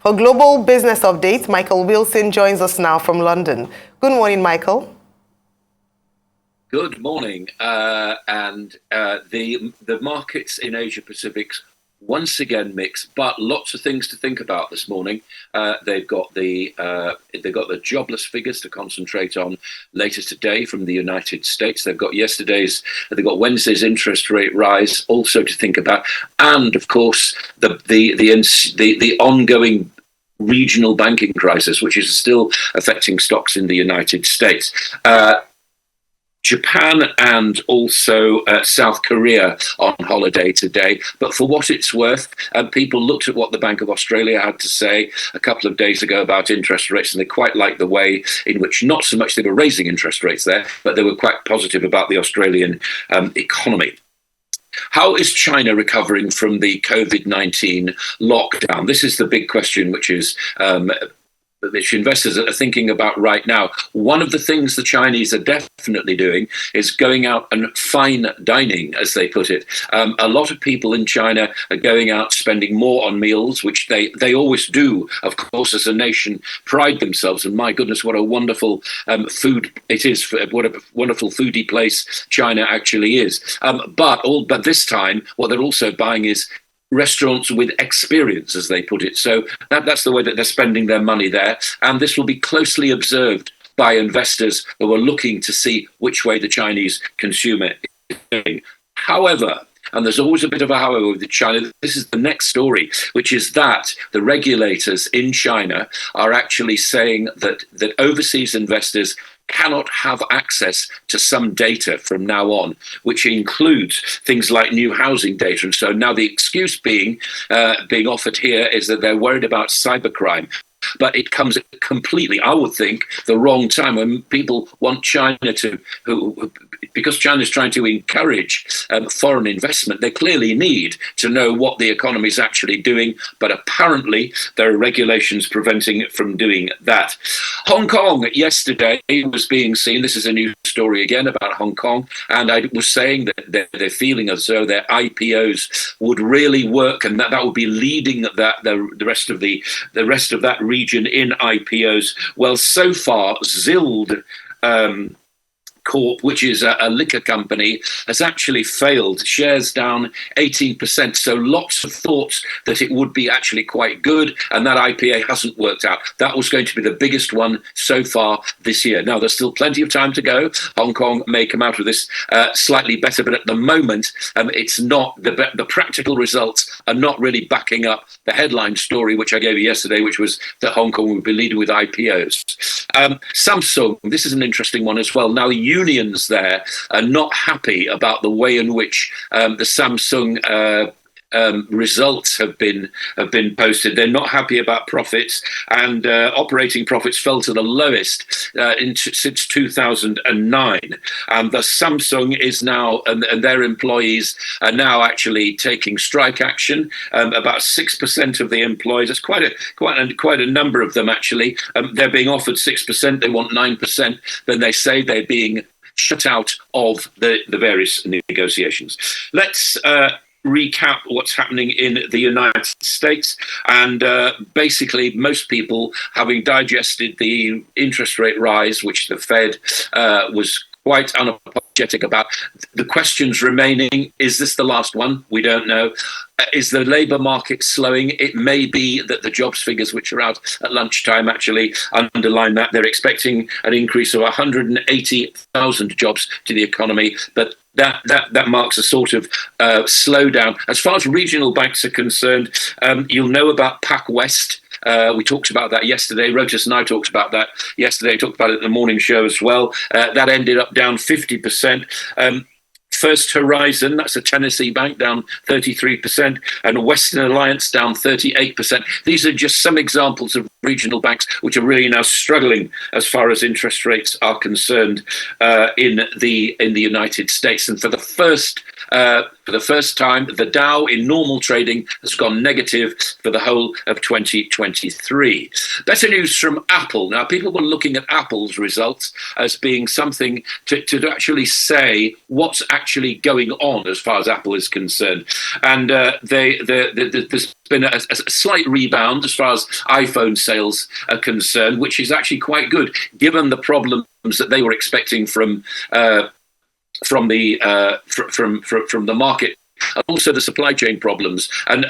For Global Business Update, Michael Wilson joins us now from London. Good morning, Michael. Good morning. The markets in Asia Pacific once again mixed, but lots of things to think about this morning. They've got the jobless figures to concentrate on later today from the United States. They've got Wednesday's interest rate rise also to think about, and of course the ongoing regional banking crisis, which is still affecting stocks in the United States. Japan and also South Korea on holiday today. But for what it's worth, people looked at what the Bank of Australia had to say a couple of days ago about interest rates, and they quite liked the way in which not so much they were raising interest rates there, but they were quite positive about the Australian economy. How is China recovering from the COVID-19 lockdown? This is the big question, which investors are thinking about right now. One of the things the Chinese are definitely doing is going out and fine dining, as they put it. A lot of people in China are going out spending more on meals, which they always do, of course, as a nation, pride themselves. And my goodness, what a wonderful food it is, what a wonderful foodie place China actually is. But this time, what they're also buying is restaurants with experience, as they put it. So that's the way that they're spending their money there. And this will be closely observed by investors who are looking to see which way the Chinese consumer is going. However, and there's always a bit of a however with China, this is the next story, which is that the regulators in China are actually saying that overseas investors cannot have access to some data from now on, which includes things like new housing data. And so now the excuse being offered here is that they're worried about cybercrime. But it comes at completely, I would think, the wrong time when people want China because China is trying to encourage foreign investment. They clearly need to know what the economy is actually doing, but apparently there are regulations preventing it from doing that. Hong Kong yesterday was being seen. This is a new story again about Hong Kong, and I was saying that they're feeling as though their IPOs would really work, and that would be leading the rest of that region in IPOs. Well, so far, Zild Corp, which is a liquor company, has actually failed. Shares down 18%. So lots of thoughts that it would be actually quite good, and that IPA hasn't worked out. That was going to be the biggest one so far this year. Now, there's still plenty of time to go. Hong Kong may come out of this slightly better, but at the moment, it's not. The practical results are not really backing up the headline story, which I gave you yesterday, which was that Hong Kong would be leading with IPOs. Samsung, this is an interesting one as well. Now, unions there are not happy about the way in which the Samsung results have been posted. They're not happy about profits, and operating profits fell to the lowest since 2009. And the Samsung is now, and their employees are now actually taking strike action. About 6% of the employees, that's quite a number of them actually. They're being offered 6%. They want 9%. Then they say they're being shut out of the various negotiations. Let's recap what's happening in the United States. And basically, most people, having digested the interest rate rise, which the Fed was quite unapologetic about, the questions remaining: is this the last one? We don't know. Is the labour market slowing? It may be that the jobs figures, which are out at lunchtime, actually underline that. They're expecting an increase of 180,000 jobs to the economy, but that marks a sort of slowdown. As far as regional banks are concerned, you'll know about PacWest. We talked about that yesterday. Rotus and I talked about that yesterday. Talked about it in the morning show as well. That ended up down 50%. First Horizon, that's a Tennessee bank, down 33%, and Western Alliance down 38%. These are just some examples of regional banks, which are really now struggling as far as interest rates are concerned in the United States. And for the first time, the Dow in normal trading has gone negative for the whole of 2023. Better news from Apple. Now, people were looking at Apple's results as being something to actually say what's actually going on as far as Apple is concerned. And there's been a slight rebound as far as iPhone sales are concerned, which is actually quite good, given the problems that they were expecting from the market, and also the supply chain problems, and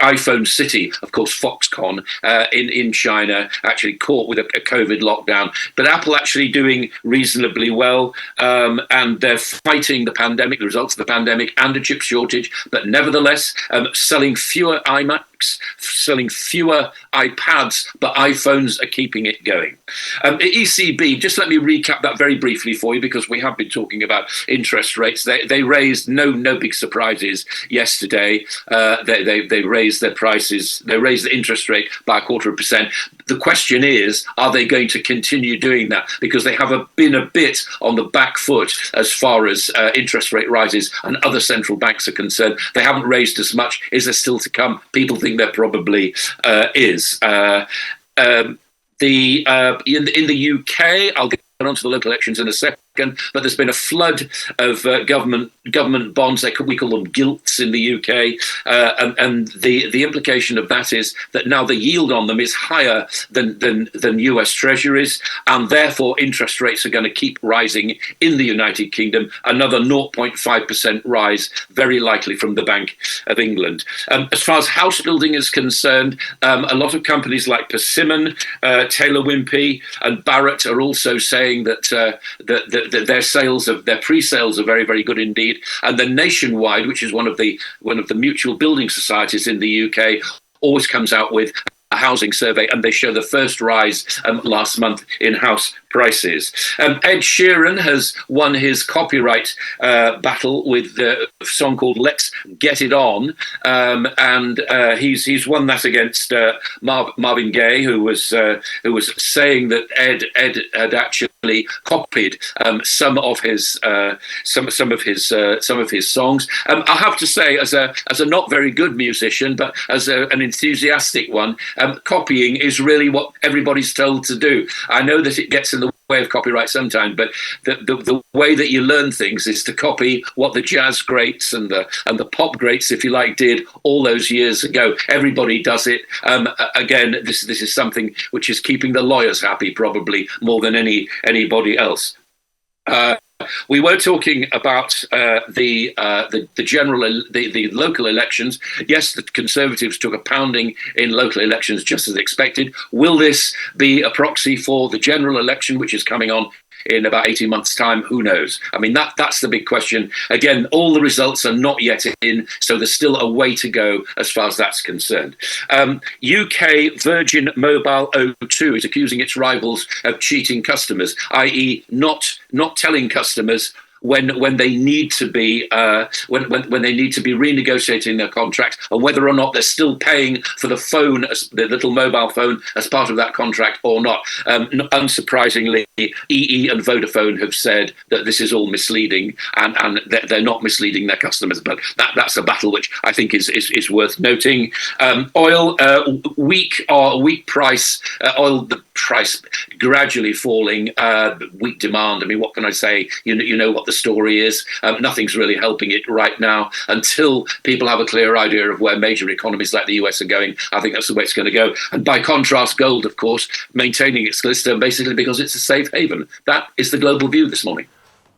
iPhone City, of course, Foxconn in China, actually caught with a COVID lockdown. But Apple actually doing reasonably well, and they're fighting the pandemic, the results of the pandemic, and a chip shortage. But nevertheless, selling fewer iMacs, selling fewer iPads, but iPhones are keeping it going. The ECB, just let me recap that very briefly for you, because we have been talking about interest rates. They raised no big surprises yesterday. They raised their prices. They raised the interest rate by 0.25%. The question is, are they going to continue doing that? Because they have been a bit on the back foot as far as interest rate rises and other central banks are concerned. They haven't raised as much. Is there still to come? People think there probably is. In the UK, I'll get on to the local elections in a second, but there's been a flood of government bonds. We call them gilts in the UK, and the implication of that is that now the yield on them is higher than US Treasuries, and therefore interest rates are going to keep rising in the United Kingdom. Another 0.5% rise, very likely from the Bank of England. As far as house building is concerned, a lot of companies like Persimmon, Taylor Wimpey, and Barratt are also saying that their pre-sales are very, very good indeed. And then Nationwide, which is one of the mutual building societies in the UK, always comes out with a housing survey, and they show the first rise last month in house prices. Ed Sheeran has won his copyright battle with a song called "Let's Get It On," and he's won that against Marvin Gaye, who was saying that Ed had actually copied some of his songs. I have to say, as a not very good musician, but as an enthusiastic one, copying is really what everybody's told to do. I know that it gets in the way of copyright sometimes, but the way that you learn things is to copy what the jazz greats and the pop greats, if you like, did all those years ago. Everybody does it. Again, this is something which is keeping the lawyers happy, probably more than anybody else. We were talking about the local elections. Yes, the Conservatives took a pounding in local elections, just as expected. Will this be a proxy for the general election, which is coming on in about 18 months' time? Who knows? I mean, that's the big question. Again, all the results are not yet in, so there's still a way to go as far as that's concerned. UK Virgin Mobile O2 is accusing its rivals of cheating customers, i.e. not telling customers when they need to be when they need to be renegotiating their contract, and whether or not they're still paying for the phone, the little mobile phone, as part of that contract or not. Unsurprisingly, EE and Vodafone have said that this is all misleading, and they're not misleading their customers. But that's a battle which I think is worth noting. Oil, weak price. Oil, the price gradually falling. Weak demand. I mean, what can I say? You know what the story is. Nothing's really helping it right now until people have a clear idea of where major economies like the US are going. I think that's the way it's going to go. And by contrast, gold, of course, maintaining its glister basically because it's a safe haven. That is the global view this morning.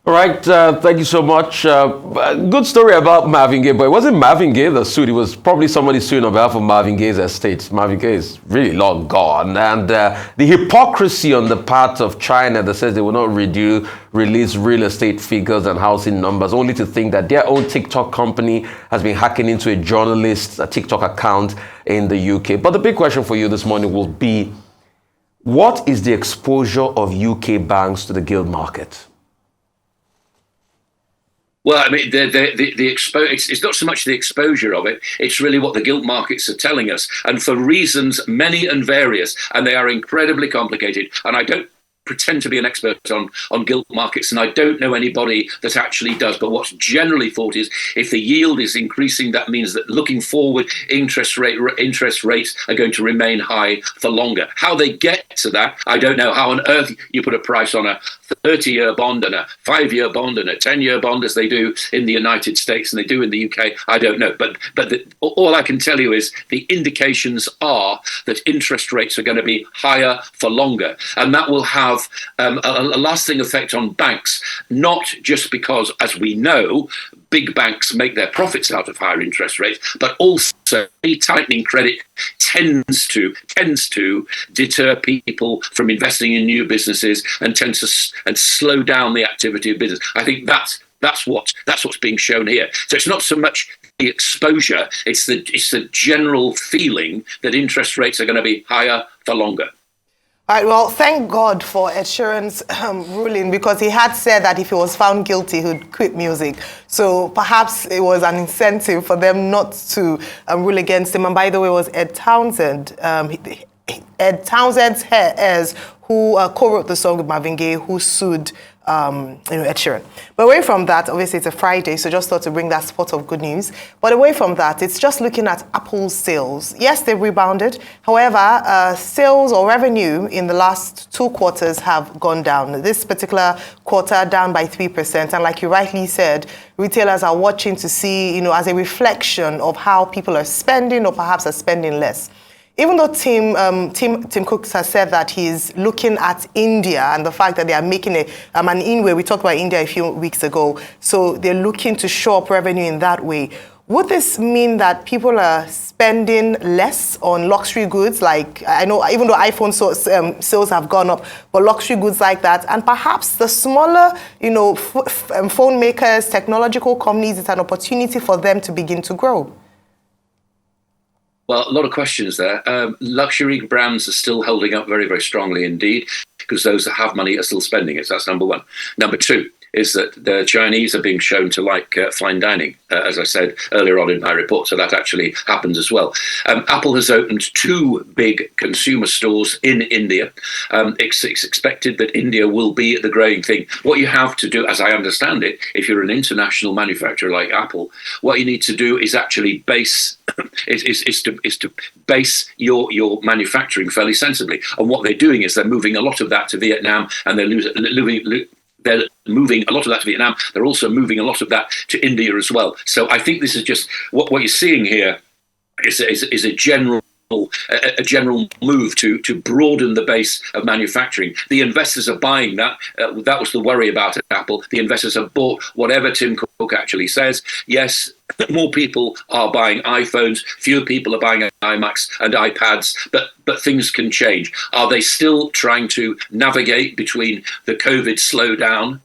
All right, thank you so much. Good story about Marvin Gaye, but it wasn't Marvin Gaye that sued. It was probably somebody suing on behalf of Marvin Gaye's estate. Marvin Gaye is really long gone. And the hypocrisy on the part of China that says they will not release real estate figures and housing numbers, only to think that their own TikTok company has been hacking into a journalist's TikTok account in the UK. But the big question for you this morning will be, what is the exposure of UK banks to the gilt market? Well, I mean, it's not so much the exposure of it, it's really what the gilt markets are telling us. And for reasons many and various, and they are incredibly complicated. And I don't pretend to be an expert on gilt markets, and I don't know anybody that actually does. But what's generally thought is if the yield is increasing, that means that looking forward, interest rates are going to remain high for longer. How they get to that, I don't know. How on earth you put a price on a 30-year bond and a 5-year bond and a 10-year bond as they do in the United States and they do in the UK, I don't know. But all I can tell you is the indications are that interest rates are going to be higher for longer, and that will have a lasting effect on banks, not just because, as we know, big banks make their profits out of higher interest rates, but also tightening credit tends to deter people from investing in new businesses and tends to slow down the activity of business. I think that's what's being shown here. So it's not so much the exposure; it's the general feeling that interest rates are going to be higher for longer. All right, well, thank God for Ed Sheeran's ruling, because he had said that if he was found guilty, he would quit music. So perhaps it was an incentive for them not to rule against him. And by the way, it was Ed Townsend, Ed Townsend's heirs, who co-wrote the song with Marvin Gaye, who sued Ed Sheeran. But away from that, obviously it's a Friday, so just thought to bring that spot of good news. But away from that, it's just looking at Apple's sales. Yes, they've rebounded. However, sales or revenue in the last 2 quarters have gone down. This particular quarter down by 3%. And like you rightly said, retailers are watching to see, as a reflection of how people are spending or perhaps are spending less. Even though Tim Cook has said that he's looking at India and the fact that they are making an in-way, we talked about India a few weeks ago, so they're looking to show up revenue in that way. Would this mean that people are spending less on luxury goods? Like, I know, even though iPhone sales have gone up, but luxury goods like that, and perhaps the smaller, phone makers, technological companies, it's an opportunity for them to begin to grow. Well, a lot of questions there. Luxury brands are still holding up very, very strongly indeed, because those that have money are still spending it. So that's number one. Number two is that the Chinese are being shown to like fine dining, as I said earlier on in my report. So that actually happens as well. Apple has opened 2 big consumer stores in India. It's expected that India will be the growing thing. What you have to do, as I understand it, if you're an international manufacturer like Apple, what you need to do is actually base is to base your manufacturing fairly sensibly. And what they're doing is they're moving a lot of that to Vietnam, and they're moving a lot of that to Vietnam. They're also moving a lot of that to India as well. So I think this is just what you're seeing here is a general move to broaden the base of manufacturing. The investors are buying that. That was the worry about Apple. The investors have bought whatever Tim Cook actually says. Yes, more people are buying iPhones, fewer people are buying iMacs and iPads, but things can change. Are they still trying to navigate between the COVID slowdown,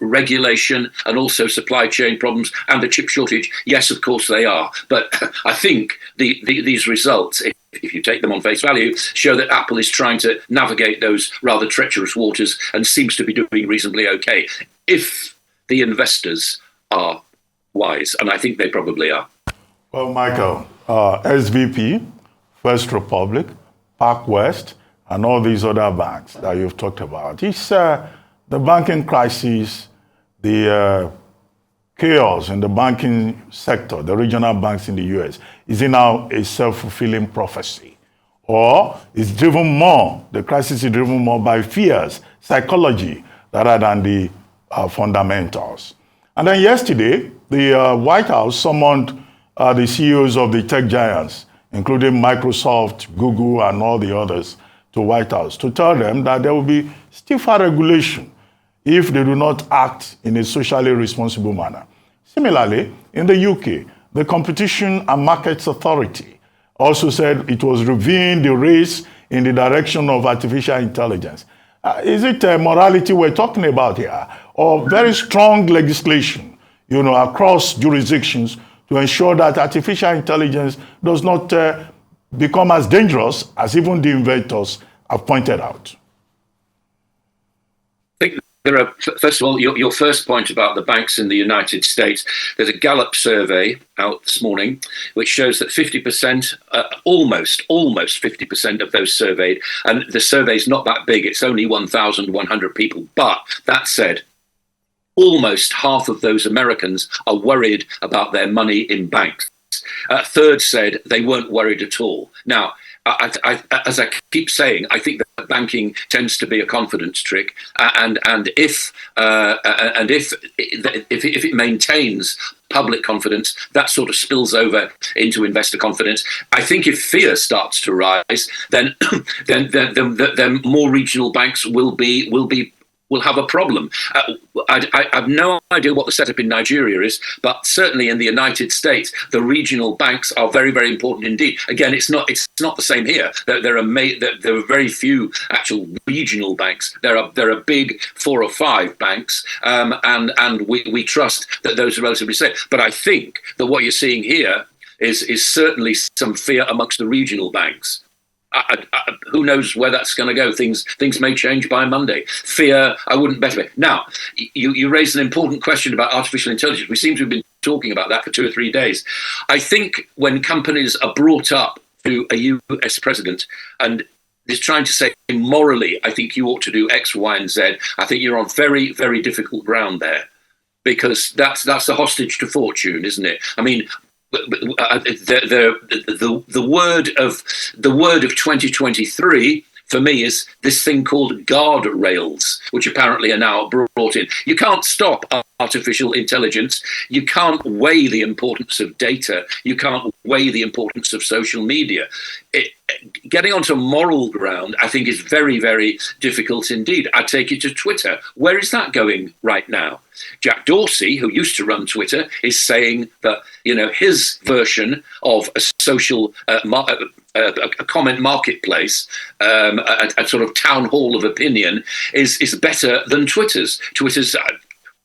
regulation, and also supply chain problems and the chip shortage? Yes, of course they are. But I think these results, if you take them on face value, show that Apple is trying to navigate those rather treacherous waters and seems to be doing reasonably okay, if the investors are wise, and I think they probably are. Well, Michael, SVP, First Republic, PacWest, and all these other banks that you've talked about, it's the banking crisis, the chaos in the banking sector, the regional banks in the US, is it now a self-fulfilling prophecy? Or is driven more, the crisis is driven more by fears, psychology, rather than the fundamentals? And then yesterday, the White House summoned the CEOs of the tech giants, including Microsoft, Google, and all the others, to White House to tell them that there will be stiffer regulation if they do not act in a socially responsible manner. Similarly, in the UK, the Competition and Markets Authority also said it was reviewing the race in the direction of artificial intelligence. Is it morality we're talking about here, or very strong legislation, across jurisdictions to ensure that artificial intelligence does not become as dangerous as even the inventors have pointed out? I think there are, first of all, your first point about the banks in the United States. There's a Gallup survey out this morning, which shows that 50%, almost 50% of those surveyed, and the survey's not that big, it's only 1,100 people. But that said, almost half of those Americans are worried about their money in banks. A third said they weren't worried at all. Now, as I keep saying, I think that banking tends to be a confidence trick, and if it maintains public confidence, that sort of spills over into investor confidence. I think if fear starts to rise, then more regional banks will have a problem. I have no idea what the setup in Nigeria is, but certainly in the United States, the regional banks are very, very important indeed. Again, it's not the same here. There are very few actual regional banks. There are big 4 or 5 banks, and we trust that those are relatively safe. But I think that what you're seeing here is certainly some fear amongst the regional banks. Who knows where that's going to go? Things may change by Monday. Fear, I wouldn't bet it. Now, you raised an important question about artificial intelligence. We seem to have been talking about that for 2 or 3 days. I think when companies are brought up to a US president and is trying to say morally, I think you ought to do X, Y, and Z, I think you're on very, very difficult ground there, because that's a hostage to fortune, isn't it? I mean, the word of 2023 for me is this thing called guardrails, which apparently are now brought in. You can't stop artificial intelligence. You can't weigh the importance of data. You can't weigh the importance of social media. Getting onto moral ground, I think, is very, very difficult indeed. I take you to Twitter. Where is that going right now? Jack Dorsey, who used to run Twitter, is saying that, his version of a social a comment marketplace, a sort of town hall of opinion, is better than Twitter's.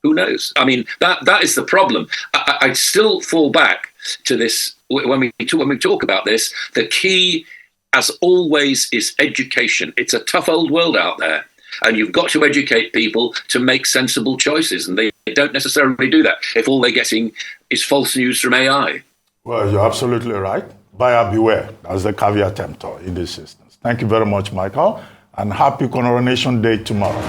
Who knows? I mean, that is the problem. I still fall back to this when we talk about this. The key, as always, is education. It's a tough old world out there, and you've got to educate people to make sensible choices, and they don't necessarily do that if all they're getting is false news from AI. Well, you're absolutely right. Buyer beware, as the caveat emptor in this instance. Thank you very much, Michael, and happy Coronation Day tomorrow.